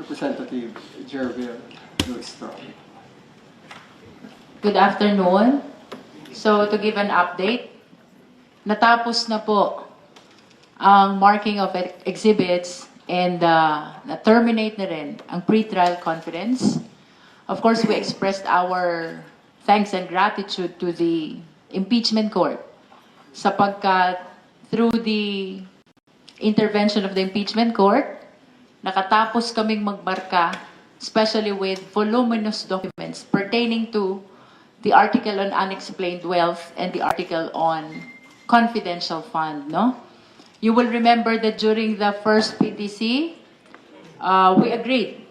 Representative Jervil Lewis-Strong. Good afternoon. So to give an update, natapos na po ang marking of exhibits and na-terminate na rin ang pre-trial conference. Of course, we expressed our thanks and gratitude to the impeachment court sapagkat through the intervention of the impeachment court, nakatapos kaming magmarka, especially with voluminous documents pertaining to the article on unexplained wealth and the article on confidential fund, no? You will remember that during the first PTC, we agreed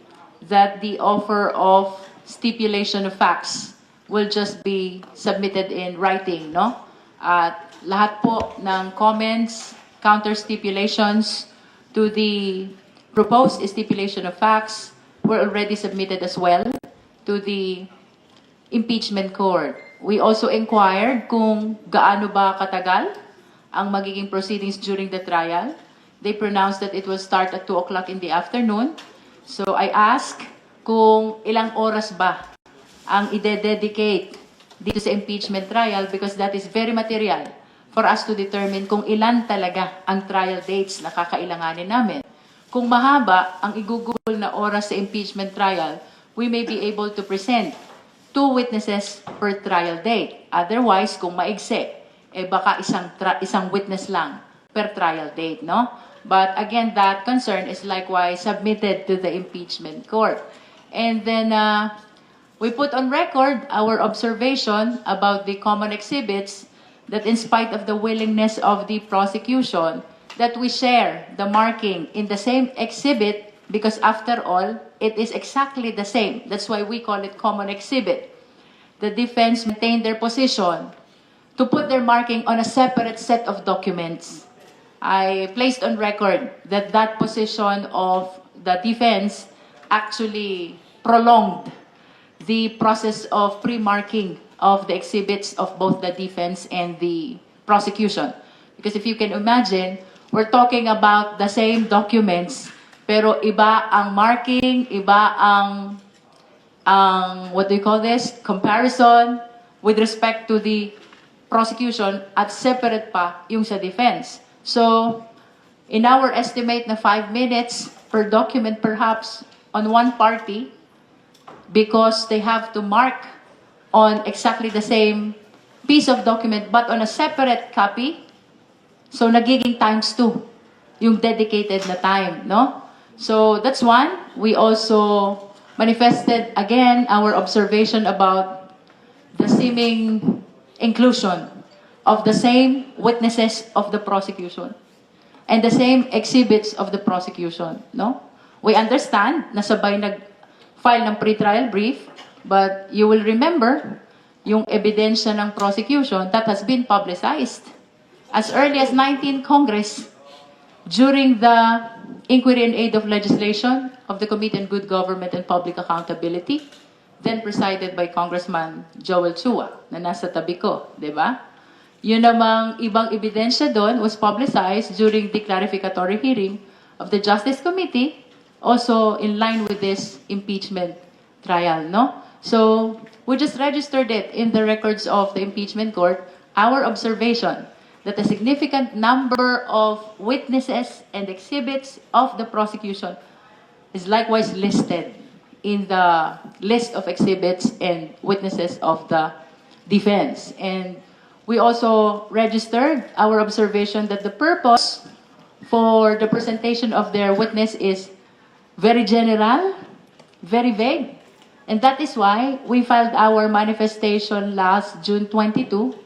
that the offer of stipulation of facts will just be submitted in writing, no? At lahat po ng comments, counter stipulations to the proposed stipulation of facts were already submitted as well to the impeachment court. We also inquired kung gaano ba katagal ang magiging proceedings during the trial. They pronounced that it will start at 2 o'clock in the afternoon. So I asked kung ilang oras ba ang ide-dedicate dito sa impeachment trial because that is very material for us to determine kung ilan talaga ang trial dates na kakailanganin namin. Kung mahaba ang igugol na oras sa impeachment trial, we may be able to present 2 witnesses per trial date. Otherwise, kung maigsi, baka isang witness lang per trial date, no? But again, that concern is likewise submitted to the impeachment court. And then we put on record our observation about the common exhibits that in spite of the willingness of the prosecution, that we share the marking in the same exhibit because after all, it is exactly the same. That's why we call it common exhibit. The defense maintained their position to put their marking on a separate set of documents. I placed on record that that position of the defense actually prolonged the process of pre-marking of the exhibits of both the defense and the prosecution. Because if you can imagine, we're talking about the same documents, pero iba ang marking, iba ang what do you call this? Comparison with respect to the prosecution at separate pa yung sa defense. So, in our estimate na 5 minutes per document perhaps on one party, because they have to mark on exactly the same piece of document but on a separate copy, so nagiging ×2 yung dedicated na time, no? So that's one. We also manifested again our observation about the seeming inclusion of the same witnesses of the prosecution and the same exhibits of the prosecution, no? We understand na sabay nag-file ng pre-trial brief, but you will remember yung ebidensya ng prosecution that has been publicized as early as 19th Congress during the Inquiry and Aid of Legislation of the Committee on Good Government and Public Accountability, then presided by Congressman Joel Chua, na nasa tabi ko, di ba? Yun namang ibang ebidensya doon was publicized during the clarificatory hearing of the Justice Committee, also in line with this impeachment trial, no? So, we just registered it in the records of the impeachment court, our observation that a significant number of witnesses and exhibits of the prosecution is likewise listed in the list of exhibits and witnesses of the defense. And we also registered our observation that the purpose for the presentation of their witness is very general, very vague. And that is why we filed our manifestation last June 22.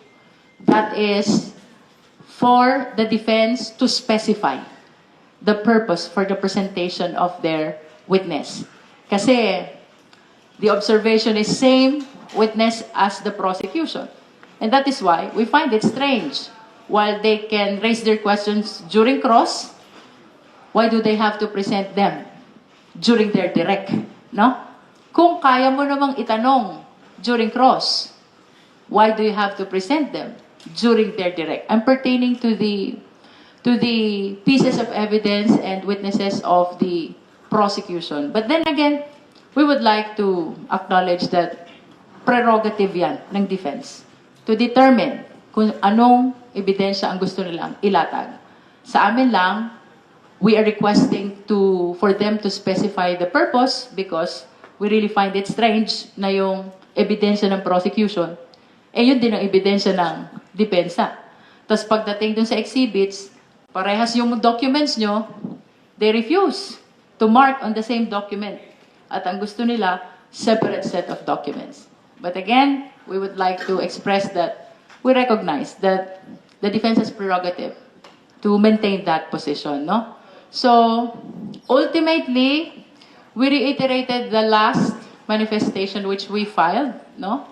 That is for the defense to specify the purpose for the presentation of their witness. Kasi the observation is same witness as the prosecution. And that is why we find it strange. While they can raise their questions during cross, why do they have to present them during their direct? No? Kung kaya mo namang itanong during cross, why do you have to present them during their direct? And pertaining to the pieces of evidence and witnesses of the prosecution. But then again, we would like to acknowledge that prerogative yan ng defense to determine kung anong ebidensya ang gusto nilang ilatag. Sa amin lang, we are requesting for them to specify the purpose because we really find it strange na yung ebidensya ng prosecution, yun din ang ebidensya ng depensa. Tapos pagdating dun sa exhibits, parehas yung documents nyo, they refuse to mark on the same document. At ang gusto nila, separate set of documents. But again, we would like to express that we recognize that the defense has prerogative to maintain that position, no? So, ultimately, we reiterated the last manifestation which we filed, no?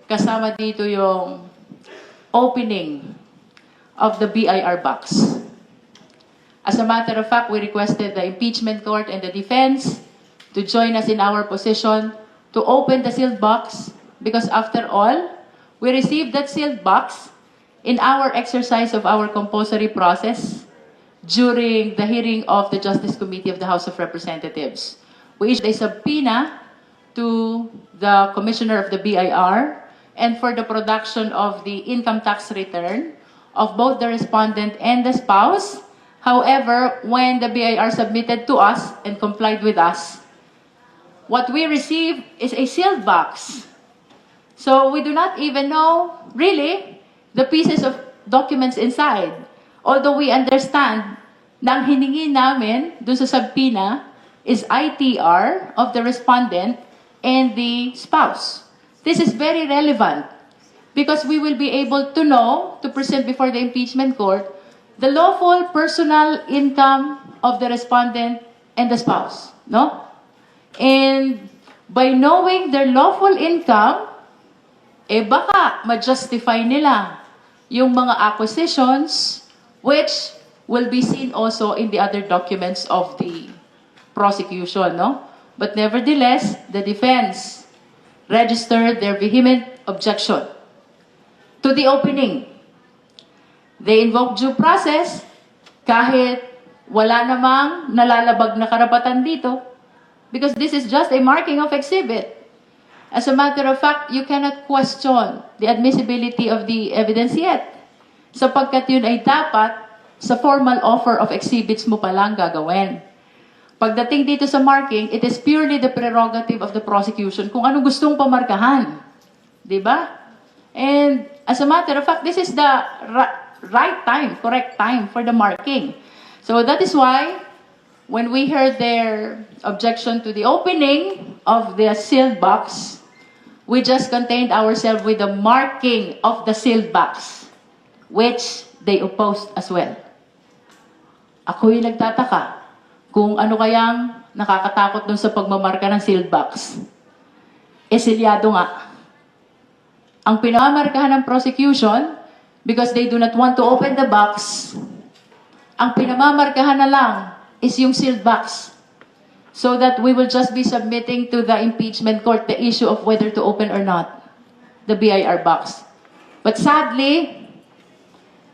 Kasama dito yung opening of the BIR box. As a matter of fact, we requested the impeachment court and the defense to join us in our position to open the sealed box because after all, we received that sealed box in our exercise of our compulsory process during the hearing of the Justice Committee of the House of Representatives. We issued a subpoena to the Commissioner of the BIR and for the production of the income tax return of both the respondent and the spouse. However, when the BIR submitted to us and complied with us, what we received is a sealed box. So we do not even know, really, the pieces of documents inside. Although we understand na ang hiningi namin dun sa subpoena is ITR of the respondent and the spouse. This is very relevant because we will be able to know, to present before the impeachment court, the lawful personal income of the respondent and the spouse, no? And by knowing their lawful income, baka ma-justify nila yung mga acquisitions which will be seen also in the other documents of the prosecution, no? But nevertheless, the defense registered their vehement objection to the opening. They invoked due process kahit wala namang nalalabag na karapatan dito because this is just a marking of exhibit. As a matter of fact, you cannot question the admissibility of the evidence yet sapagkat yun ay dapat sa formal offer of exhibits mo palang gagawin. Pagdating dito sa marking, it is purely the prerogative of the prosecution kung anong gustong pamarkahan. Diba? And as a matter of fact, this is the right time, correct time for the marking. So that is why when we heard their objection to the opening of the sealed box, we just contained ourselves with the marking of the sealed box, which they opposed as well. Ako'y nagtataka kung ano kayang nakakatakot dun sa pagmamarka ng sealed box. Silyado nga. Ang pinamamarkahan ng prosecution, because they do not want to open the box, ang pinamamarkahan na lang is yung sealed box. So that we will just be submitting to the impeachment court the issue of whether to open or not the BIR box. But sadly,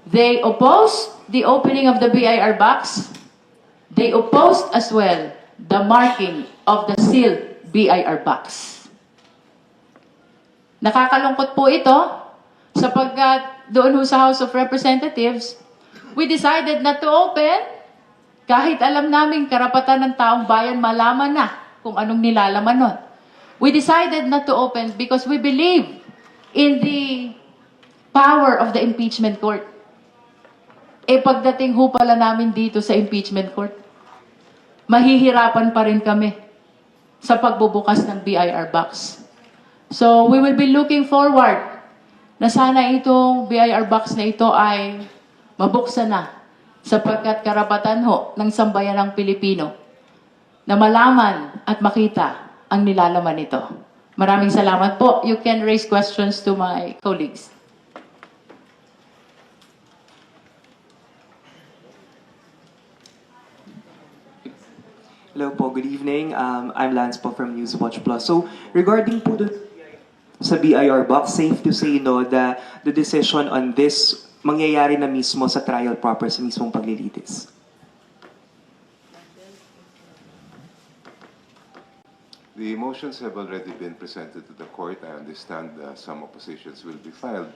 they opposed the opening of the BIR box. They opposed as well the marking of the sealed BIR box. Nakakalungkot po ito sapagkat doon ho sa House of Representatives, we decided not to open kahit alam namin karapatan ng taong bayan malaman na kung anong nilalaman nun. We decided not to open because we believe in the power of the impeachment court. Pagdating ho pala namin dito sa impeachment court, mahihirapan pa rin kami sa pagbubukas ng BIR box. So we will be looking forward na sana itong BIR box na ito ay mabuksan na sapagkat karapatan ho ng sambayan ng Pilipino na malaman at makita ang nilalaman nito. Maraming salamat po. You can raise questions to my colleagues. Hello po, good evening. I'm Lance po from Newswatch Plus. So, regarding po dun sa BIR box, safe to say no, the decision on this mangyayari na mismo sa trial proper sa mismong paglilitis. The motions have already been presented to the court. I understand some oppositions will be filed.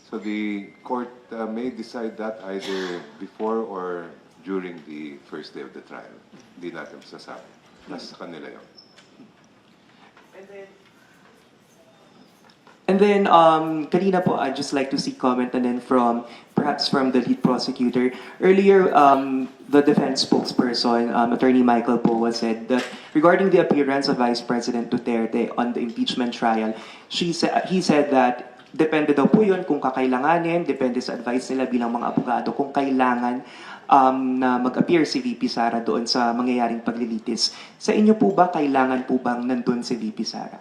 So the court may decide that either before or during the first day of the trial. Hindi natin masasabi. Nasa kanila yun. And then, kanina po, I'd just like to see comment and then perhaps from the lead prosecutor. Earlier, the defense spokesperson, Attorney Michael Poa, said that regarding the appearance of Vice President Duterte on the impeachment trial, he said that depende daw po yun kung kakailanganin, depende sa advice nila bilang mga abogado kung kailangan na mag-appear si VP Sara doon sa mangyayaring paglilitis. Sa inyo po ba, kailangan po bang nandun si VP Sara?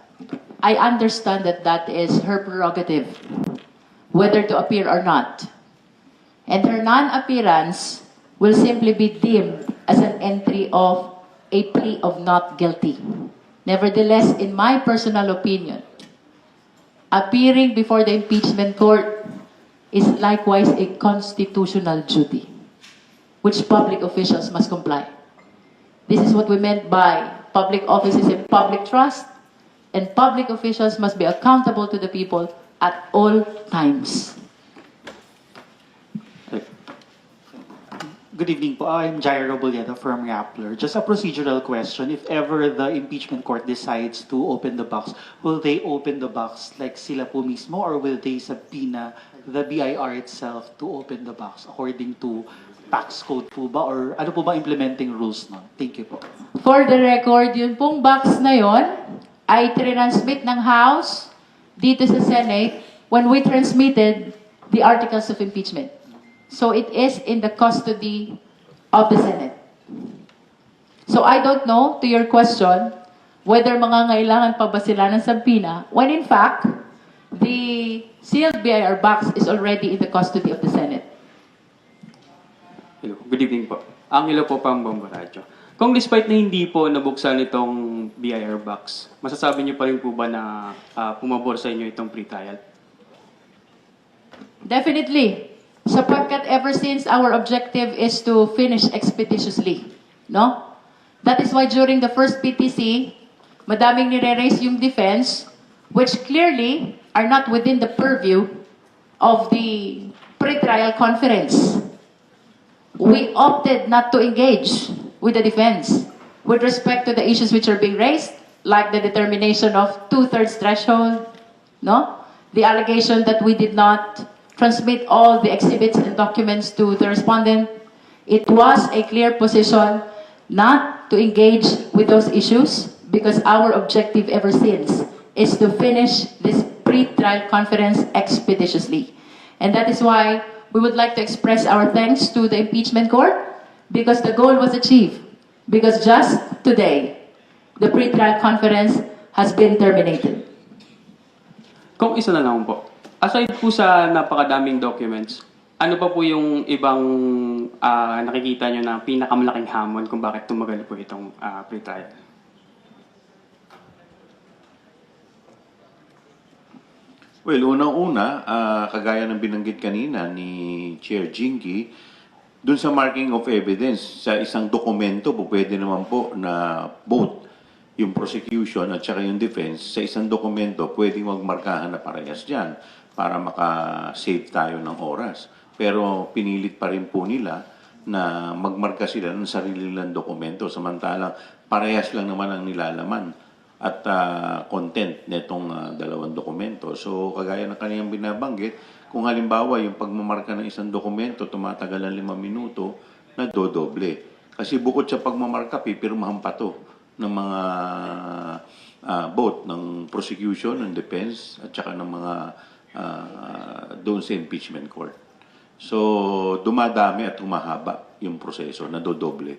I understand that that is her prerogative, whether to appear or not. And her non-appearance will simply be deemed as an entry of a plea of not guilty. Nevertheless, in my personal opinion, appearing before the impeachment court is likewise a constitutional duty, which public officials must comply. This is what we meant by public office is a public trust, and public officials must be accountable to the people at all times. Good evening po. I'm Jairo Robledo from Rappler. Just a procedural question. If ever the impeachment court decides to open the box, will they open the box like sila po mismo or will they subpoena the BIR itself to open the box according to tax code po ba or ano po ba implementing rules nun? Thank you po. For the record, yun pong box na yon ay transmit ng House dito sa Senate when we transmitted the articles of impeachment. So it is in the custody of the Senate. So I don't know, to your question, whether mangangailangan pa ba sila ng subpoena, when in fact, the sealed BIR box is already in the custody of the Senate. Hello, good evening po. Angelo po, Pambombo Radyo. Kung despite na hindi po nabuksan itong BIR box, masasabi niyo pa rin po ba na pumabor sa inyo itong pre-trial? Definitely. Sapagkat ever since our objective is to finish expeditiously. No? That is why during the first PTC, madaming nire-raise yung defense, which clearly are not within the purview of the pre-trial conference. We opted not to engage with the defense with respect to the issues which are being raised, like the determination of 2/3 threshold, no? The allegation that we did not transmit all the exhibits and documents to the respondent. It was a clear position not to engage with those issues because our objective ever since is to finish this pre-trial conference expeditiously. And that is why we would like to express our thanks to the impeachment court because the goal was achieved. Because just today, the pre-trial conference has been terminated. Kung isa na lang po, aside po sa napakadaming documents, ano pa po yung ibang nakikita nyo na pinakamalaking hamon kung bakit tumagal po itong pre-trial? Well, unang-una, kagaya ng binanggit kanina ni Chair Jinky, dun sa marking of evidence, sa isang dokumento po, pwede naman po na both yung prosecution at saka yung defense, sa isang dokumento, pwedeng magmarkahan na parehas dyan para maka-save tayo ng oras. Pero pinilit pa rin po nila na magmarka sila ng sarili nilang dokumento, samantalang parehas lang naman ang nilalaman at content netong dalawang dokumento. So, kagaya ng kaniyang binabanggit, kung halimbawa yung pagmamarka ng isang dokumento tumatagal ng 5 minuto, nadodoble. Kasi bukod sa pagmamarka, pipirmahan pa to ng mga both ng prosecution, ng defense, at saka ng mga doon sa impeachment court. So, dumadami at humahaba yung proseso, nadodoble.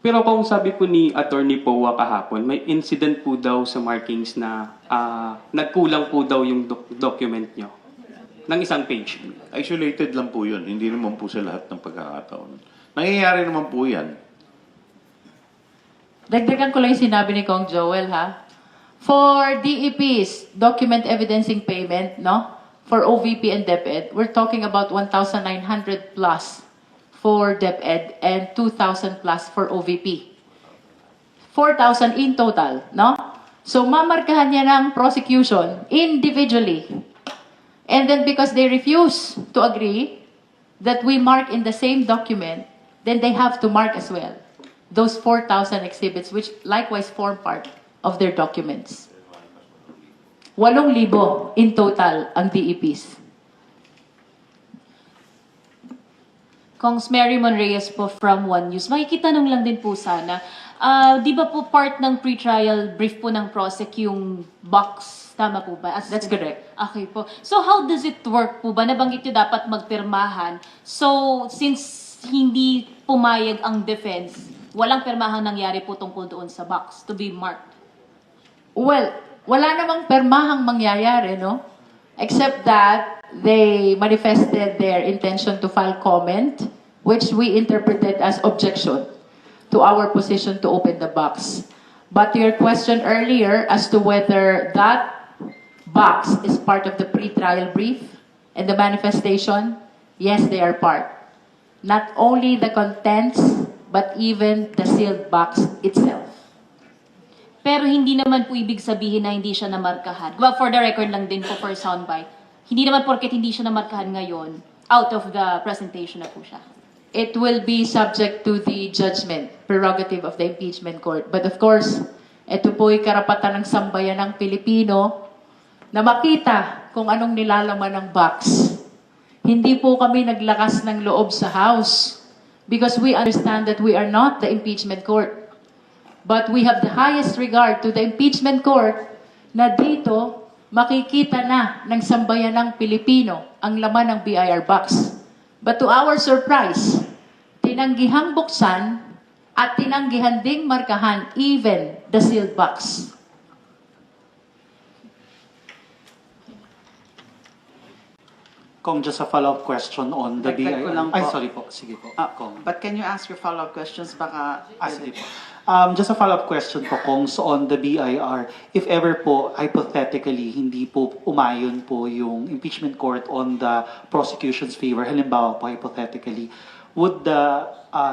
Pero kung sabi po ni Attorney Poa kahapon, may incident po daw sa markings na nagkulang po daw yung document nyo ng isang page. Isolated lang po yun. Hindi naman po sa lahat ng pagkakataon. Nangyayari naman po yan. Dagdagan ko lang yung sinabi ni Kong Joel, ha? For DEP's document evidencing payment, no? For OVP and DepEd, we're talking about 1,900 plus for DepEd and 2,000 plus for OVP. 4,000 in total, no? So, mamarkahan niya ng prosecution individually. And then because they refuse to agree that we mark in the same document, then they have to mark as well those 4,000 exhibits which likewise form part of their documents. 8,000 in total ang DEPs. Kongs Mary Monreyes po from One News. Makikitanong lang din po sana, di ba po part ng pre-trial brief po ng prosec yung box? Tama po ba? That's correct. Okay po. So how does it work po ba? Nabanggit nyo dapat magpirmahan. So since hindi pumayag ang defense, walang pirmahang nangyari po tungkol doon sa box to be marked? Well, wala namang permahang mangyayari, no? Except that they manifested their intention to file comment, which we interpreted as objection to our position to open the box. But your question earlier as to whether that box is part of the pre-trial brief and the manifestation, yes, they are part. Not only the contents, but even the sealed box itself. Pero hindi naman po ibig sabihin na hindi siya namarkahan. Well, for the record lang din po for soundbite. Hindi naman porket hindi siya namarkahan ngayon, out of the presentation na po siya. It will be subject to the judgment, prerogative of the impeachment court. But of course, ito po'y karapatan ng sambayan ng Pilipino na makita kung anong nilalaman ng box. Hindi po kami naglakas ng loob sa House because we understand that we are not the impeachment court. But we have the highest regard to the impeachment court na dito makikita na ng sambayan ng Pilipino ang laman ng BIR box. But to our surprise, tinanggihang buksan at tinanggihan ding markahan even the sealed box. Kong, just a follow-up question on the Dagdag ko lang BIR. Ay, po. sorry po. Sige po. Kong. But can you ask your follow-up questions? Baka... Sige po. Just a follow-up question po, Kong, so on the BIR. If ever po, hypothetically, hindi po umayon po yung impeachment court on the prosecution's favor, halimbawa po, hypothetically, would the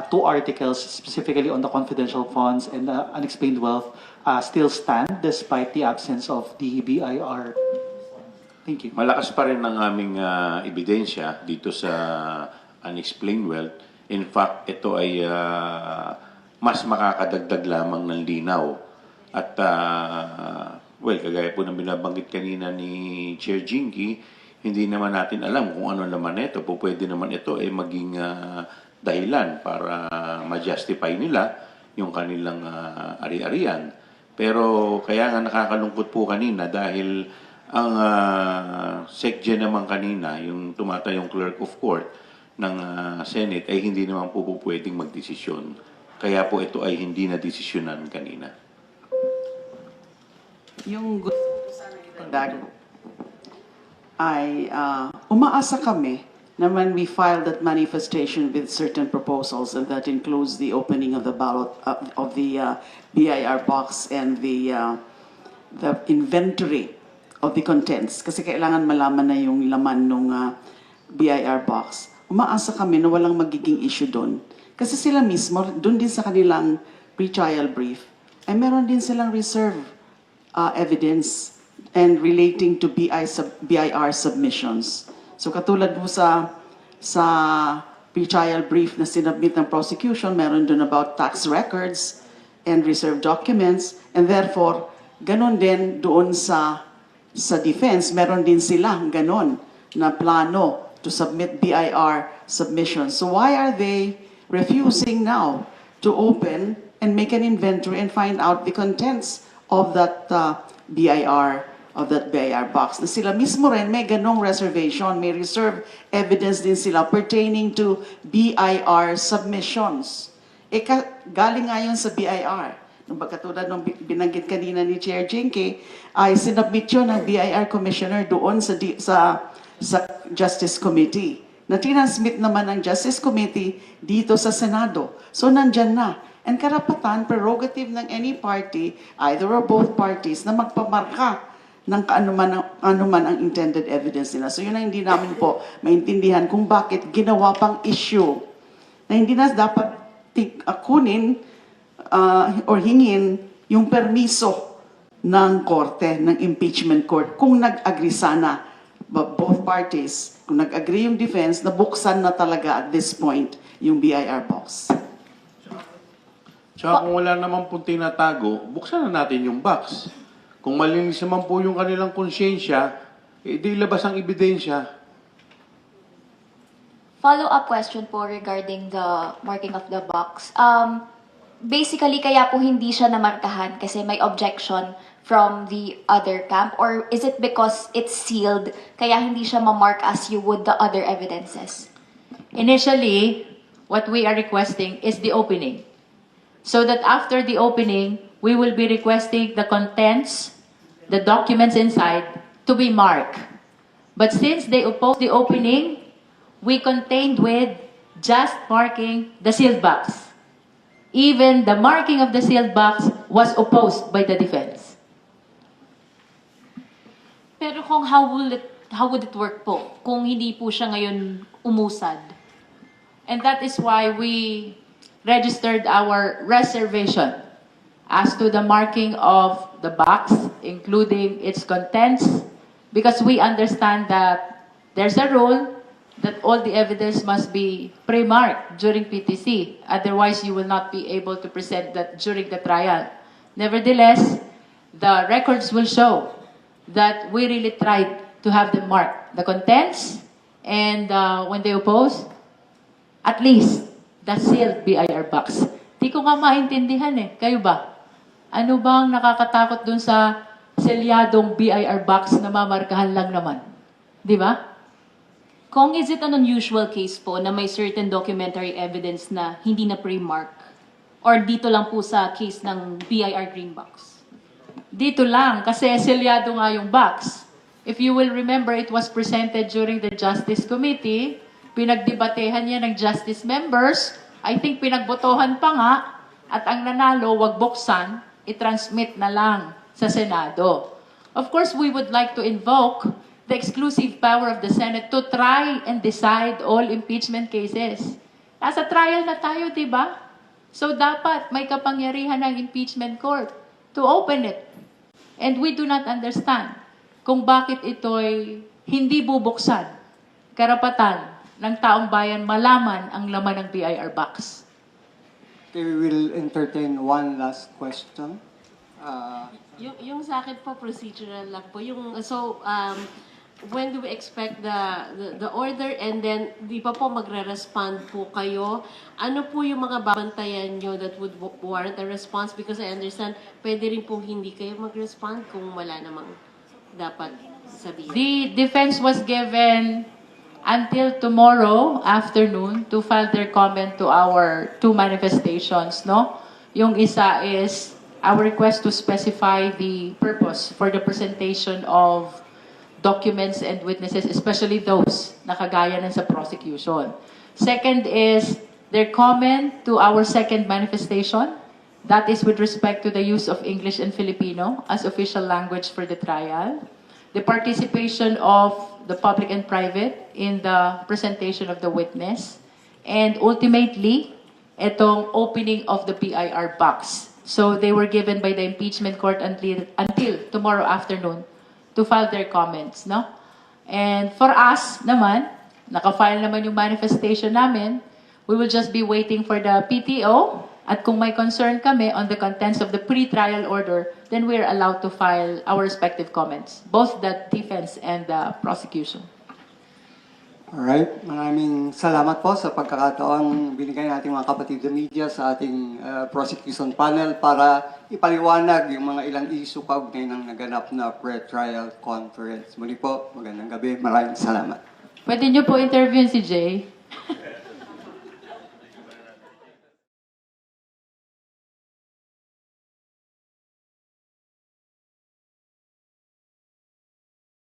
two articles, specifically on the confidential funds and the unexplained wealth, still stand despite the absence of the BIR? Thank you. Malakas pa rin ang aming ebidensya dito sa unexplained wealth. In fact, ito ay mas makakadagdag lamang ng linaw. At, well, kagaya po ng binabanggit kanina ni Chair Jinky, hindi naman natin alam kung ano naman ito. Po pwede naman ito ay maging dahilan para ma-justify nila yung kanilang ari-arian. Pero kaya nga nakakalungkot po kanina dahil ang SecGen naman kanina, yung tumatayong clerk of court ng Senate, ay hindi naman po pwedeng magdesisyon. Kaya po ito ay hindi na desisyonan kanina. Yung gusto ko sana itagdag ay umaasa kami na when we filed that manifestation with certain proposals, and that includes the opening of the ballot of the BIR box and the inventory of the contents, kasi kailangan malaman na yung laman ng BIR box. Umaasa kami na walang magiging issue doon. Kasi sila mismo, doon din sa kanilang pre-trial brief, ay meron din silang reserve evidence and relating to BIR submissions. So katulad po sa pre-trial brief na sinubmit ng prosecution, meron doon about tax records and reserve documents, and therefore, ganon din doon sa defense, meron din silang ganon na plano to submit BIR submissions. So why are they refusing now to open and make an inventory and find out the contents of that BIR box? Na sila mismo rin may ganong reservation, may reserve evidence din sila pertaining to BIR submissions. Galing nga yun sa BIR. Katulad nung binanggit kanina ni Chair Jinky, ay sinubmit yun ng BIR Commissioner doon sa Justice Committee. Na tinansmit naman ng Justice Committee dito sa Senado. So nandyan na. And karapatan, prerogative ng any party, either or both parties, na magpamarka ng anuman ang intended evidence nila. So yun ang hindi namin po maintindihan kung bakit ginawa pang issue na hindi na dapat kunin or hingin yung permiso ng korte, ng impeachment court, kung nag-agree sana both parties, kung nag-agree yung defense, na buksan na talaga at this point yung BIR box. Tsaka kung wala naman pong tinatago, buksan na natin yung box. Kung malinis naman po yung kanilang konsyensya, di labas ang ebidensya. Follow-up question po regarding the marking of the box. Basically, kaya po hindi siya namarkahan kasi may objection from the other camp? Or is it because it's sealed, kaya hindi siya ma-mark as you would the other evidences? Initially, what we are requesting is the opening. So that after the opening, we will be requesting the contents, the documents inside, to be marked. But since they opposed the opening, we contained with just marking the sealed box. Even the marking of the sealed box was opposed by the defense. Pero kung how would it work po kung hindi po siya ngayon umusad? And that is why we registered our reservation as to the marking of the box, including its contents, because we understand that there's a rule that all the evidence must be pre-marked during PTC. Otherwise, you will not be able to present that during the trial. Nevertheless, the records will show that we really tried to have them marked. The contents, and when they oppose, at least the sealed BIR box. Di ko nga maintindihan eh. Kayo ba? Ano bang nakakatakot dun sa selyadong BIR box na mamarkahan lang naman? Di ba? Kung is it an unusual case po na may certain documentary evidence na hindi na pre-mark? Or dito lang po sa case ng BIR green box? Dito lang, kasi selyado nga yung box. If you will remember, it was presented during the Justice Committee. Pinagdebatehan niya ng Justice members. I think pinagbotohan pa nga. At ang nanalo, wag buksan, i-transmit na lang sa Senado. Of course, we would like to invoke the exclusive power of the Senate to try and decide all impeachment cases. Nasa trial na tayo, di ba? So dapat may kapangyarihan ng impeachment court to open it. And we do not understand kung bakit ito'y hindi bubuksan. Karapatan ng taong bayan malaman ang laman ng BIR box. Okay, we will entertain one last question. Yung sa akin po, procedural lang po. When do we expect the order, and then di pa po magre-respond po kayo? Ano po yung mga babantayan nyo that would warrant a response? Because I understand, pwede rin po hindi kayo mag-respond kung wala namang dapat sabihin. The defense was given until tomorrow afternoon to file their comment to our two manifestations, no? Yung isa is our request to specify the purpose for the presentation of documents and witnesses, especially those na kagaya ng sa prosecution. Second is their comment to our second manifestation. That is with respect to the use of English and Filipino as official language for the trial. The participation of the public and private in the presentation of the witness. And ultimately, itong opening of the BIR box. So they were given by the impeachment court until tomorrow afternoon to file their comments, no? And for us naman, naka-file naman yung manifestation namin, we will just be waiting for the PTO, at kung may concern kami on the contents of the pre-trial order, then we are allowed to file our respective comments, both the defense and the prosecution. Alright, maraming salamat po sa pagkakataon binigay nating mga kapatid sa media sa ating prosecution panel para ipaliwanag yung mga ilang issue kaugnay ng naganap na pre-trial conference. Muli po, magandang gabi. Maraming salamat. Pwede niyo po interview si Jay?